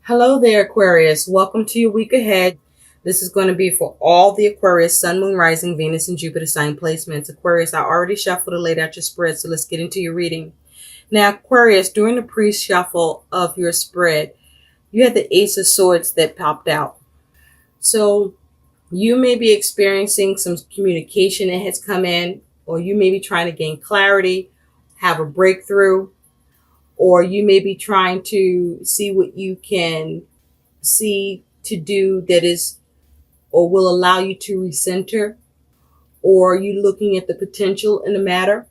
Hello there, Aquarius. Welcome to your week ahead. This is going to be for all the Aquarius, Sun, Moon, Rising, Venus, and Jupiter sign placements. Aquarius, I already shuffled and laid out your spread, so let's get into your reading. Now, Aquarius, during the pre-shuffle of your spread, you had the Ace of Swords that popped out. So you may be experiencing some communication that has come in, or you may be trying to gain clarity, have a breakthrough, or you may be trying to see what you can see to do that is or will allow you to recenter, or you looking at the potential in the matter.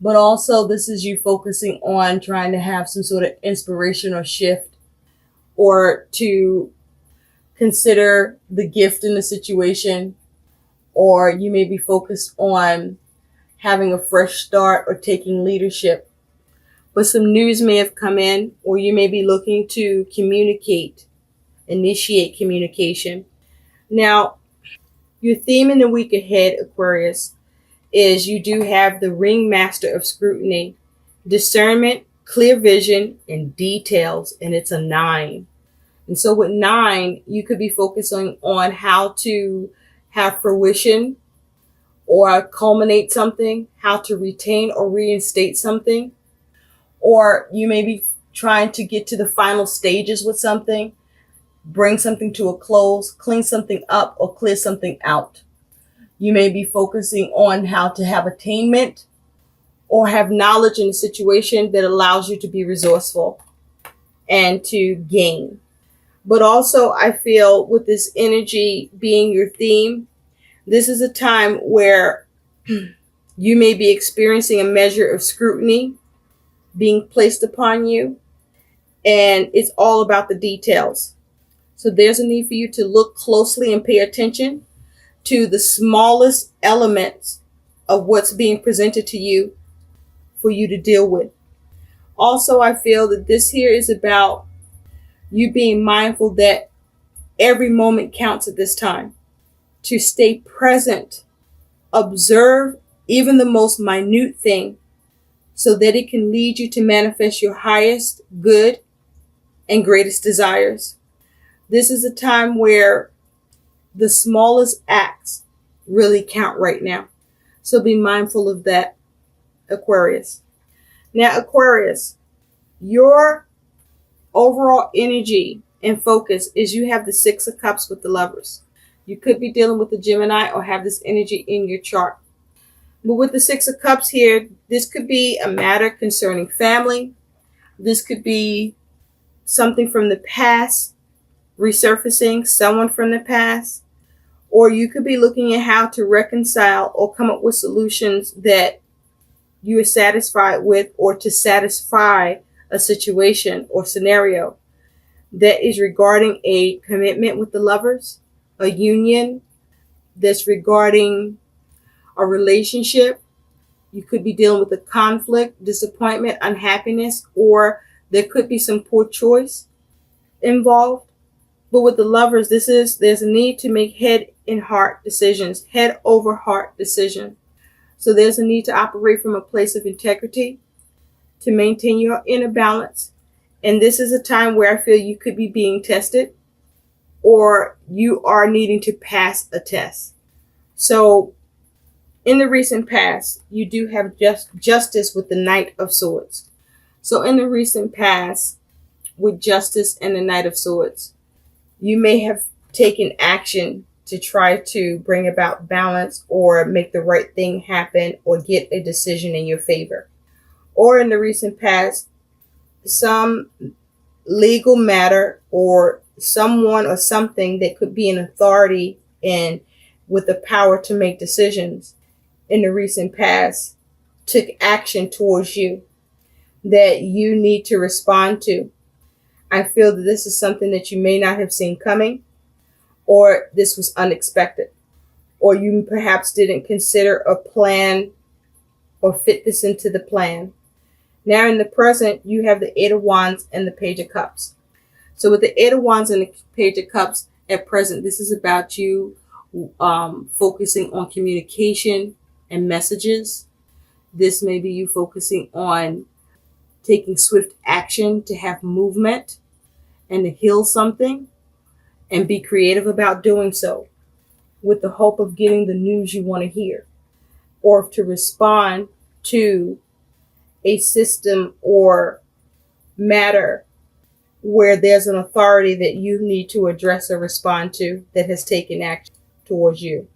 But also this is you focusing on trying to have some sort of inspiration or shift, or to consider the gift in the situation, or you may be focused on having a fresh start or taking leadership. But some news may have come in, or you may be looking to initiate communication. Now, your theme in the week ahead, Aquarius, is you do have the ringmaster of scrutiny, discernment, clear vision, and details, and it's a 9. And so with 9, you could be focusing on how to have fruition or culminate something, how to retain or reinstate something. Or you may be trying to get to the final stages with something, bring something to a close, clean something up, or clear something out. You may be focusing on how to have attainment or have knowledge in a situation that allows you to be resourceful and to gain. But also, I feel with this energy being your theme, this is a time where you may be experiencing a measure of scrutiny being placed upon you, and it's all about the details. So there's a need for you to look closely and pay attention to the smallest elements of what's being presented to you for you to deal with. Also, I feel that this here is about you being mindful that every moment counts at this time. To stay present, observe even the most minute thing, so that it can lead you to manifest your highest good and greatest desires. This is a time where the smallest acts really count right now. So be mindful of that, Aquarius. Now, Aquarius, your overall energy and focus is you have the 6 of Cups with the Lovers. You could be dealing with the Gemini or have this energy in your chart. But with the 6 of Cups here, this could be a matter concerning family. This could be something from the past, resurfacing someone from the past. Or you could be looking at how to reconcile or come up with solutions that you are satisfied with, or to satisfy a situation or scenario that is regarding a commitment with the Lovers, a union that's regarding a relationship. You could be dealing with a conflict, disappointment, unhappiness, or there could be some poor choice involved. But with the Lovers, there's a need to make head and heart decisions, head over heart decision. So there's a need to operate from a place of integrity to maintain your inner balance. And this is a time where I feel you could be being tested, or you are needing to pass a test. So in the recent past, you do have justice with the Knight of Swords. So in the recent past, with justice and the Knight of Swords, you may have taken action to try to bring about balance or make the right thing happen or get a decision in your favor. Or in the recent past, some legal matter or someone or something that could be an authority and with the power to make decisions in the recent past took action towards you that you need to respond to. I feel that this is something that you may not have seen coming, or this was unexpected, or you perhaps didn't consider a plan or fit this into the plan. Now in the present, you have the 8 of Wands and the Page of Cups. So with the 8 of Wands and the Page of Cups at present, this is about you focusing on communication and messages. This may be you focusing on taking swift action to have movement and to heal something and be creative about doing so with the hope of getting the news you want to hear, or to respond to a system or matter where there's an authority that you need to address or respond to that has taken action towards you.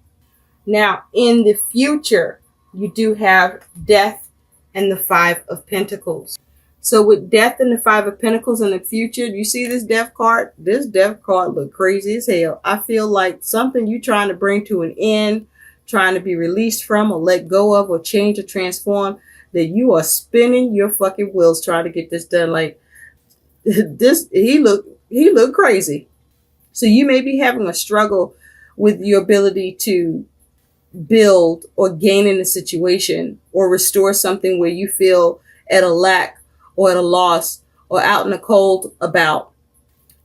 Now, in the future, you do have Death and the Five of Pentacles. So with Death and the Five of Pentacles in the future, you see this Death card? This Death card look crazy as hell. I feel like something you're trying to bring to an end, trying to be released from or let go of or change or transform, that you are spinning your fucking wheels trying to get this done. Like this, he look crazy. So you may be having a struggle with your ability to build or gain in a situation or restore something where you feel at a lack or at a loss or out in the cold about.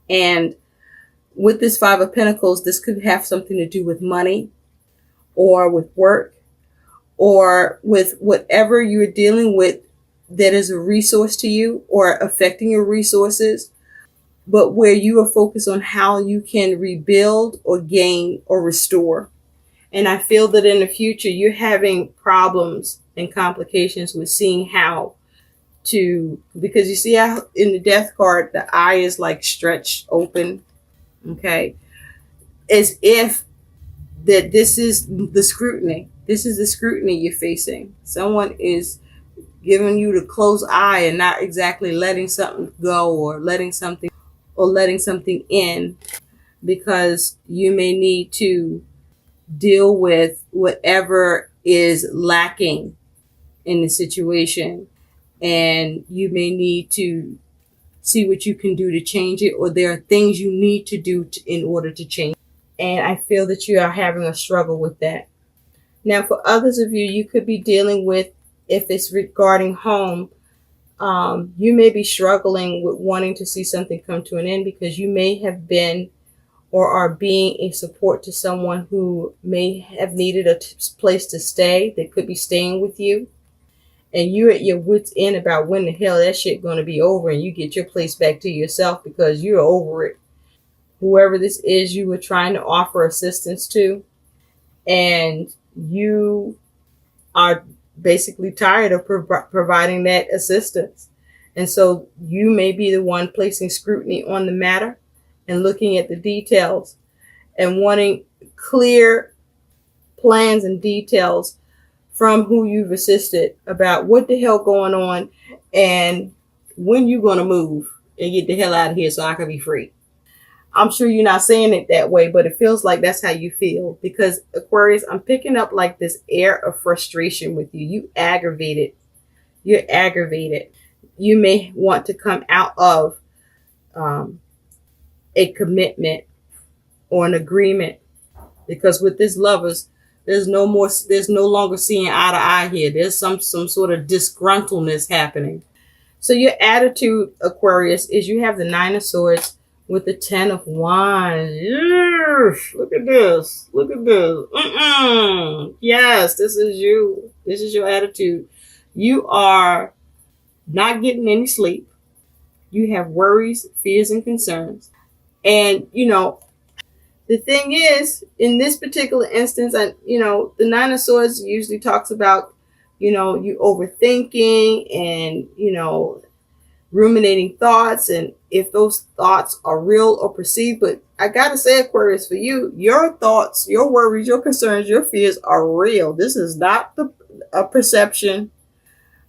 And with this Five of Pentacles, this could have something to do with money or with work or with whatever you're dealing with that is a resource to you or affecting your resources, but where you are focused on how you can rebuild or gain or restore. And I feel that in the future, you're having problems and complications with seeing how to, because you see how in the Death card, the eye is like stretched open. Okay. As if that this is the scrutiny. This is the scrutiny you're facing. Someone is giving you the closed eye and not exactly letting something go or letting something in, because you may need to deal with whatever is lacking in the situation, and you may need to see what you can do to change it, or there are things you need to do in order to change. And I feel that you are having a struggle with that. Now, for others of you, you could be dealing with, if it's regarding home, you may be struggling with wanting to see something come to an end because you may have been or are being a support to someone who may have needed a place to stay, that could be staying with you. And you're at your wit's end about when the hell that shit going to be over and you get your place back to yourself because you're over it. Whoever this is you were trying to offer assistance to, and you are basically tired of providing that assistance. And so you may be the one placing scrutiny on the matter and looking at the details and wanting clear plans and details from who you've assisted about what the hell going on and when you're going to move and get the hell out of here so I can be free. I'm sure you're not saying it that way, but it feels like that's how you feel, because Aquarius, I'm picking up like this air of frustration with you. You're aggravated. You may want to come out of a commitment or an agreement, because with this Lovers, there's no longer seeing eye to eye here. There's some sort of disgruntledness happening. So your attitude, Aquarius, is you have the Nine of Swords with the Ten of Wands. Yes, look at this. Yes, this is you. This is your attitude. You are not getting any sleep. You have worries, fears, and concerns. And, the thing is, in this particular instance, the Nine of Swords usually talks about, you overthinking and, ruminating thoughts, and if those thoughts are real or perceived. But I gotta say, Aquarius, for you, your thoughts, your worries, your concerns, your fears are real. This is not a perception.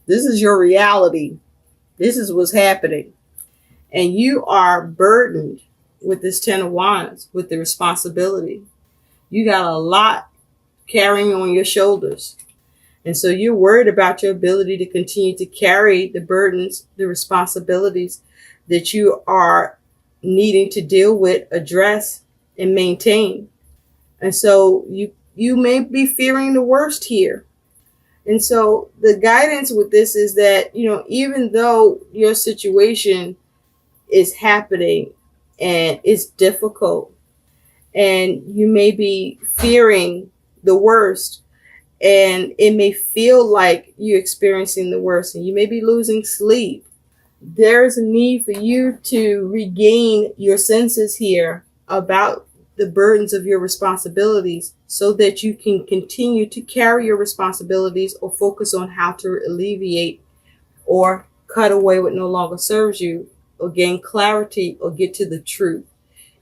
This is your reality. This is what's happening. And you are burdened with this Ten of Wands, with the responsibility. You got a lot carrying on your shoulders. And so you're worried about your ability to continue to carry the burdens, the responsibilities that you are needing to deal with, address, and maintain. And so you may be fearing the worst here. And so the guidance with this is that, even though your situation is happening and it's difficult and you may be fearing the worst, and it may feel like you're experiencing the worst, and you may be losing sleep. there's a need for you to regain your senses here about the burdens of your responsibilities so that you can continue to carry your responsibilities or focus on how to alleviate or cut away what no longer serves you or gain clarity or get to the truth.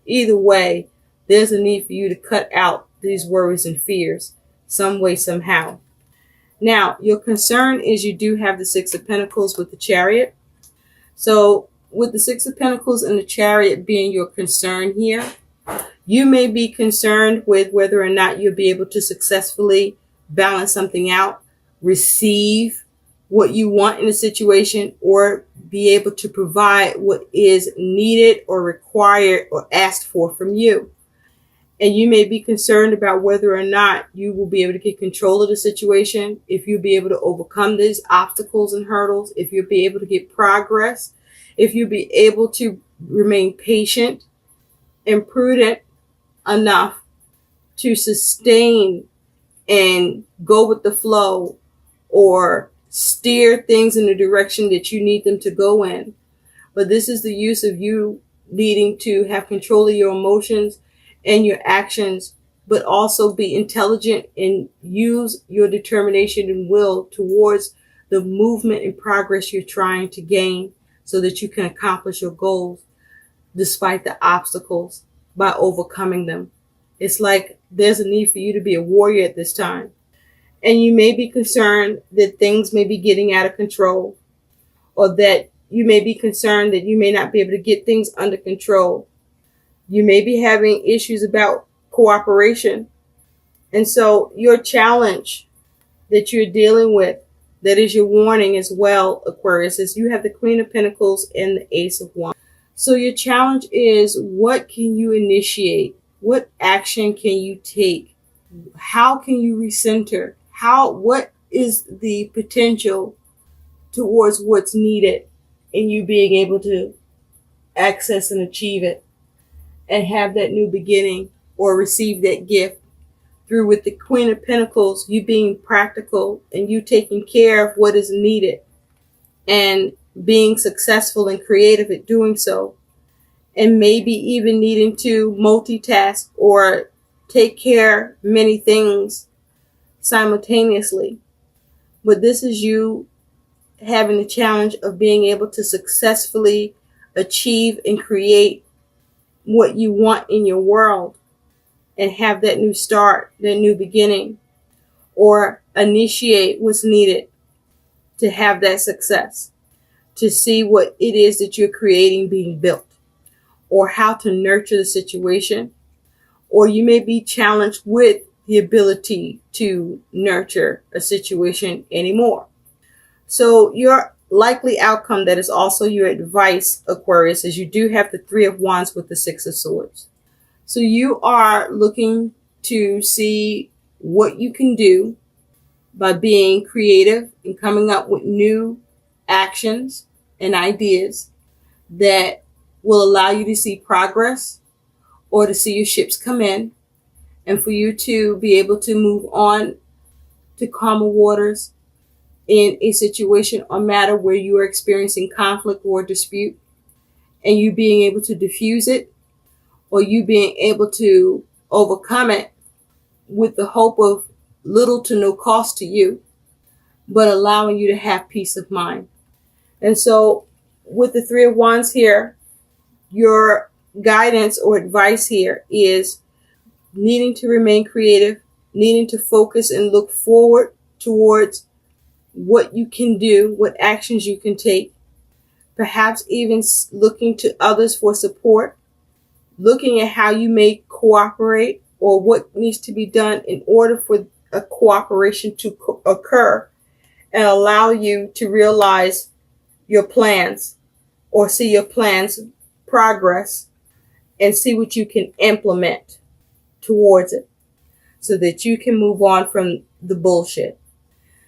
Either way, there's a need for you to cut out these worries and fears some way, somehow. Now, your concern is you do have the Six of Pentacles with the Chariot. So with the Six of Pentacles and the Chariot being your concern here, you may be concerned with whether or not you'll be able to successfully balance something out, receive what you want in a situation, or be able to provide what is needed or required or asked for from you. And you may be concerned about whether or not you will be able to get control of the situation, if you'll be able to overcome these obstacles and hurdles, if you'll be able to get progress, if you'll be able to remain patient and prudent enough to sustain and go with the flow or steer things in the direction that you need them to go in. But this is the use of you needing to have control of your emotions and your actions, but also be intelligent and use your determination and will towards the movement and progress you're trying to gain so that you can accomplish your goals despite the obstacles by overcoming them. It's like there's a need for you to be a warrior at this time. And you may be concerned that things may be getting out of control, or that you may be concerned that you may not be able to get things under control. You may be having issues about cooperation. And so your challenge that you're dealing with, that is your warning as well, Aquarius, is you have the Queen of Pentacles and the Ace of Wands. So your challenge is, what can you initiate? What action can you take? How can you recenter? What is the potential towards what's needed in you being able to access and achieve it and have that new beginning or receive that gift through, with the Queen of Pentacles, you being practical and you taking care of what is needed and being successful and creative at doing so, and maybe even needing to multitask or take care of many things simultaneously. But this is you having the challenge of being able to successfully achieve and create what you want in your world and have that new start, that new beginning, or initiate what's needed to have that success, to see what it is that you're creating being built, or how to nurture the situation. Or you may be challenged with the ability to nurture a situation anymore. So your likely outcome, that is also your advice, Aquarius, is you do have the Three of Wands with the Six of Swords. So you are looking to see what you can do by being creative and coming up with new actions and ideas that will allow you to see progress or to see your ships come in, and for you to be able to move on to calmer waters in a situation or matter where you are experiencing conflict or dispute, and you being able to diffuse it, or you being able to overcome it with the hope of little to no cost to you, but allowing you to have peace of mind. And so with the Three of Wands here, your guidance or advice here is needing to remain creative, needing to focus and look forward towards what you can do, what actions you can take, perhaps even looking to others for support, looking at how you may cooperate or what needs to be done in order for a cooperation to occur and allow you to realize your plans or see your plans progress and see what you can implement towards it so that you can move on from the bullshit.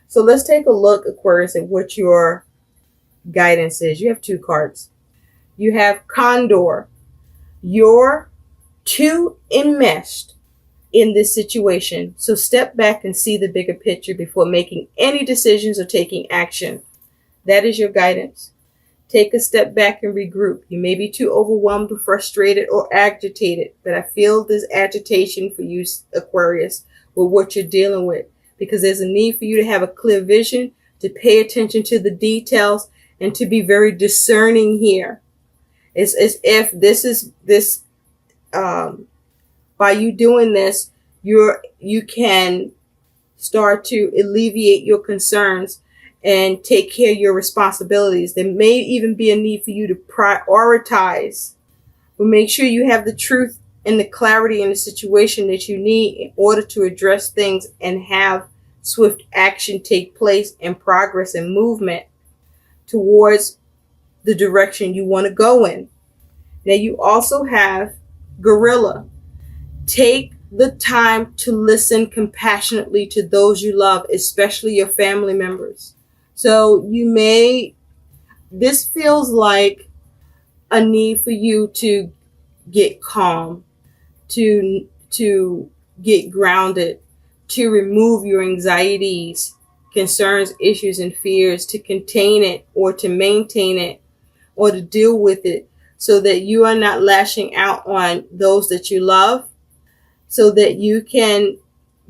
So let's take a look, Aquarius, at what your guidance is. You have two cards. You have Condor. You're too enmeshed in this situation. So step back and see the bigger picture before making any decisions or taking action. That is your guidance. Take a step back and regroup. You may be too overwhelmed or frustrated or agitated, but I feel this agitation for you, Aquarius, with what you're dealing with, because there's a need for you to have a clear vision, to pay attention to the details, and to be very discerning here. It's as if by you doing this, you can start to alleviate your concerns and take care of your responsibilities. There may even be a need for you to prioritize, but make sure you have the truth and the clarity in the situation that you need in order to address things and have swift action take place and progress and movement towards the direction you want to go in. Now you also have Gorilla. Take the time to listen compassionately to those you love, especially your family members. So this feels like a need for you to get calm, to get grounded, to remove your anxieties, concerns, issues, and fears, to contain it or to maintain it or to deal with it so that you are not lashing out on those that you love, so that you can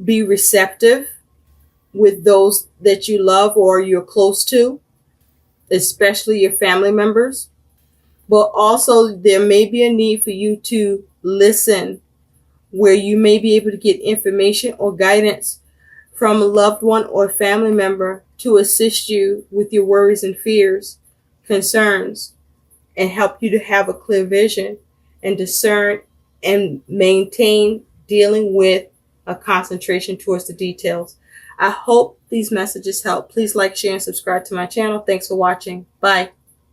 be receptive with those that you love or you're close to, especially your family members. But also there may be a need for you to listen, where you may be able to get information or guidance from a loved one or family member to assist you with your worries and fears, concerns, and help you to have a clear vision and discern and maintain dealing with a concentration towards the details. I hope these messages help. Please like, share, and subscribe to my channel. Thanks for watching. Bye.